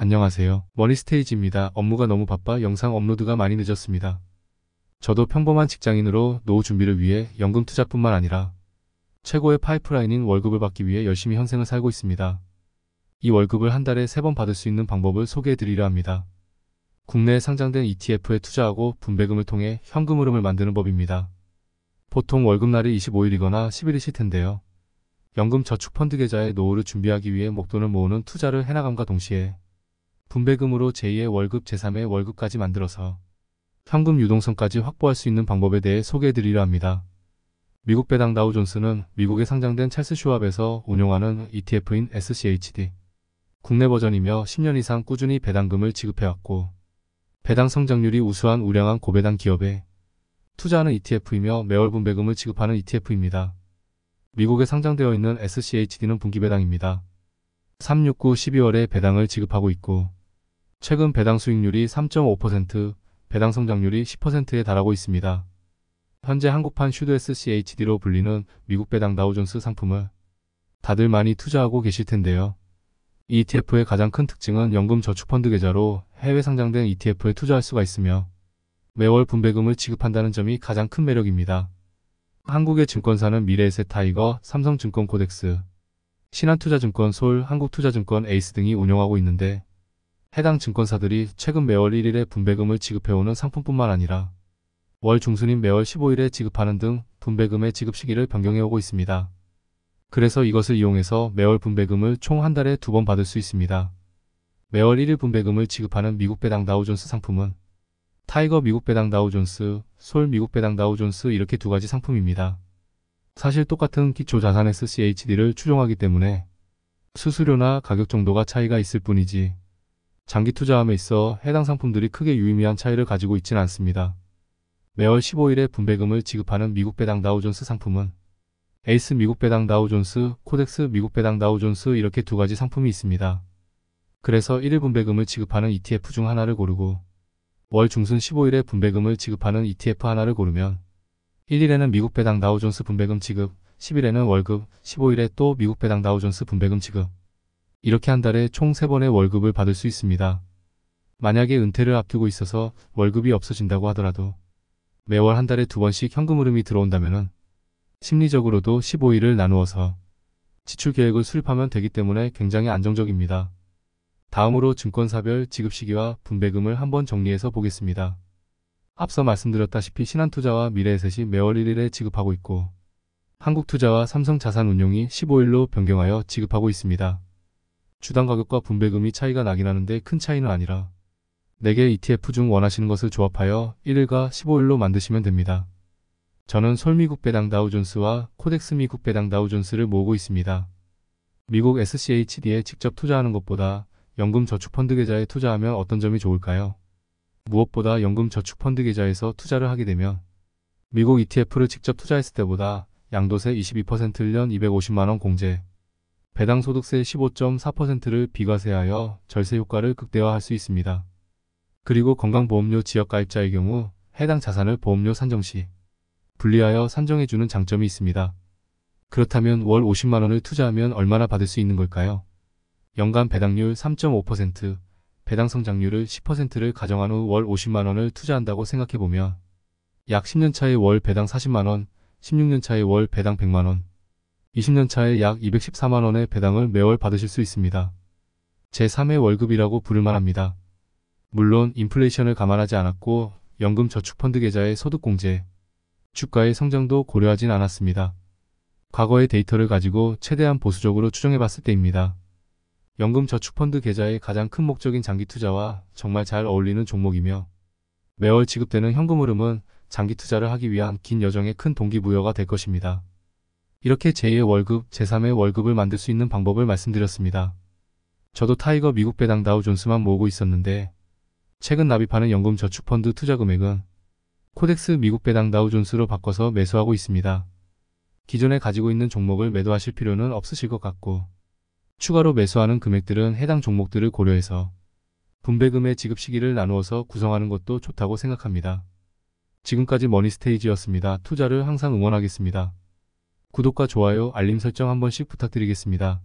안녕하세요. 머니스테이지입니다. 업무가 너무 바빠 영상 업로드가 많이 늦었습니다. 저도 평범한 직장인으로 노후 준비를 위해 연금 투자뿐만 아니라 최고의 파이프라인인 월급을 받기 위해 열심히 현생을 살고 있습니다. 이 월급을 한 달에 3번 받을 수 있는 방법을 소개해 드리려 합니다. 국내에 상장된 ETF에 투자하고 분배금을 통해 현금 흐름을 만드는 법입니다. 보통 월급날이 25일이거나 10일이실 텐데요. 연금 저축펀드 계좌에 노후를 준비하기 위해 목돈을 모으는 투자를 해나감과 동시에 분배금으로 제2의 월급, 제3의 월급까지 만들어서 현금 유동성까지 확보할 수 있는 방법에 대해 소개해 드리려 합니다. 미국 배당 다우존스는 미국에 상장된 찰스 슈왑에서 운용하는 ETF인 SCHD 국내 버전이며 10년 이상 꾸준히 배당금을 지급해왔고 배당 성장률이 우수한 우량한 고배당 기업에 투자하는 ETF이며 매월 분배금을 지급하는 ETF입니다. 미국에 상장되어 있는 SCHD는 분기 배당입니다. 3, 6, 9, 12월에 배당을 지급하고 있고 최근 배당 수익률이 3.5%, 배당 성장률이 10%에 달하고 있습니다. 현재 한국판 슈드 SCHD로 불리는 미국 배당 다우존스 상품을 다들 많이 투자하고 계실 텐데요. 이 ETF의 가장 큰 특징은 연금 저축펀드 계좌로 해외 상장된 ETF에 투자할 수가 있으며 매월 분배금을 지급한다는 점이 가장 큰 매력입니다. 한국의 증권사는 미래에셋 타이거, 삼성증권 코덱스, 신한투자증권 솔, 한국투자증권 에이스 등이 운영하고 있는데 해당 증권사들이 최근 매월 1일에 분배금을 지급해오는 상품뿐만 아니라 월 중순인 매월 15일에 지급하는 등 분배금의 지급 시기를 변경해오고 있습니다. 그래서 이것을 이용해서 매월 분배금을 총 한 달에 2번 받을 수 있습니다. 매월 1일 분배금을 지급하는 미국 배당 다우존스 상품은 타이거 미국 배당 다우존스, 솔 미국 배당 다우존스 이렇게 2가지 상품입니다. 사실 똑같은 기초 자산 SCHD를 추종하기 때문에 수수료나 가격 정도가 차이가 있을 뿐이지 장기 투자함에 있어 해당 상품들이 크게 유의미한 차이를 가지고 있지는 않습니다. 매월 15일에 분배금을 지급하는 미국 배당 다우존스 상품은 에이스 미국 배당 다우존스, 코덱스 미국 배당 다우존스 이렇게 2가지 상품이 있습니다. 그래서 1일 분배금을 지급하는 ETF 중 하나를 고르고 월 중순 15일에 분배금을 지급하는 ETF 하나를 고르면 1일에는 미국 배당 다우존스 분배금 지급, 10일에는 월급, 15일에 또 미국 배당 다우존스 분배금 지급. 이렇게 한 달에 총 3번의 월급을 받을 수 있습니다. 만약에 은퇴를 앞두고 있어서 월급이 없어진다고 하더라도 매월 한 달에 2번씩 현금 흐름이 들어온다면 심리적으로도 15일을 나누어서 지출 계획을 수립하면 되기 때문에 굉장히 안정적입니다. 다음으로 증권사별 지급 시기와 분배금을 한번 정리해서 보겠습니다. 앞서 말씀드렸다시피 신한투자와 미래에셋이 매월 1일에 지급하고 있고 한국투자와 삼성자산운용이 15일로 변경하여 지급하고 있습니다. 주당 가격과 분배금이 차이가 나긴 하는데 큰 차이는 아니라 4개 ETF 중 원하시는 것을 조합하여 1일과 15일로 만드시면 됩니다. 저는 솔미국 배당 다우존스와 코덱스 미국 배당 다우존스를 모으고 있습니다. 미국 SCHD에 직접 투자하는 것보다 연금 저축펀드 계좌에 투자하면 어떤 점이 좋을까요? 무엇보다 연금 저축펀드 계좌에서 투자를 하게 되면 미국 ETF를 직접 투자했을 때보다 양도세 22% 1년 250만원 공제, 배당 소득세 15.4%를 비과세하여 절세 효과를 극대화할 수 있습니다. 그리고 건강보험료 지역가입자의 경우 해당 자산을 보험료 산정 시 분리하여 산정해주는 장점이 있습니다. 그렇다면 월 50만원을 투자하면 얼마나 받을 수 있는 걸까요? 연간 배당률 3.5%, 배당 성장률을 10%를 가정한 후 월 50만원을 투자한다고 생각해보면 약 10년 차에 월 배당 40만원, 16년 차에 월 배당 100만원, 20년 차에 약 214만원의 배당을 매월 받으실 수 있습니다. 제3의 월급이라고 부를만 합니다. 물론 인플레이션을 감안하지 않았고 연금 저축펀드 계좌의 소득공제, 주가의 성장도 고려하진 않았습니다. 과거의 데이터를 가지고 최대한 보수적으로 추정해봤을 때입니다. 연금 저축펀드 계좌의 가장 큰 목적인 장기 투자와 정말 잘 어울리는 종목이며 매월 지급되는 현금 흐름은 장기 투자를 하기 위한 긴 여정의 큰 동기부여가 될 것입니다. 이렇게 제2의 월급, 제3의 월급을 만들 수 있는 방법을 말씀드렸습니다. 저도 타이거 미국 배당 다우존스만 모으고 있었는데 최근 납입하는 연금 저축펀드 투자 금액은 코덱스 미국 배당 다우존스로 바꿔서 매수하고 있습니다. 기존에 가지고 있는 종목을 매도하실 필요는 없으실 것 같고 추가로 매수하는 금액들은 해당 종목들을 고려해서 분배금의 지급 시기를 나누어서 구성하는 것도 좋다고 생각합니다. 지금까지 머니스테이지였습니다. 투자를 항상 응원하겠습니다. 구독과 좋아요, 알림 설정 한 번씩 부탁드리겠습니다.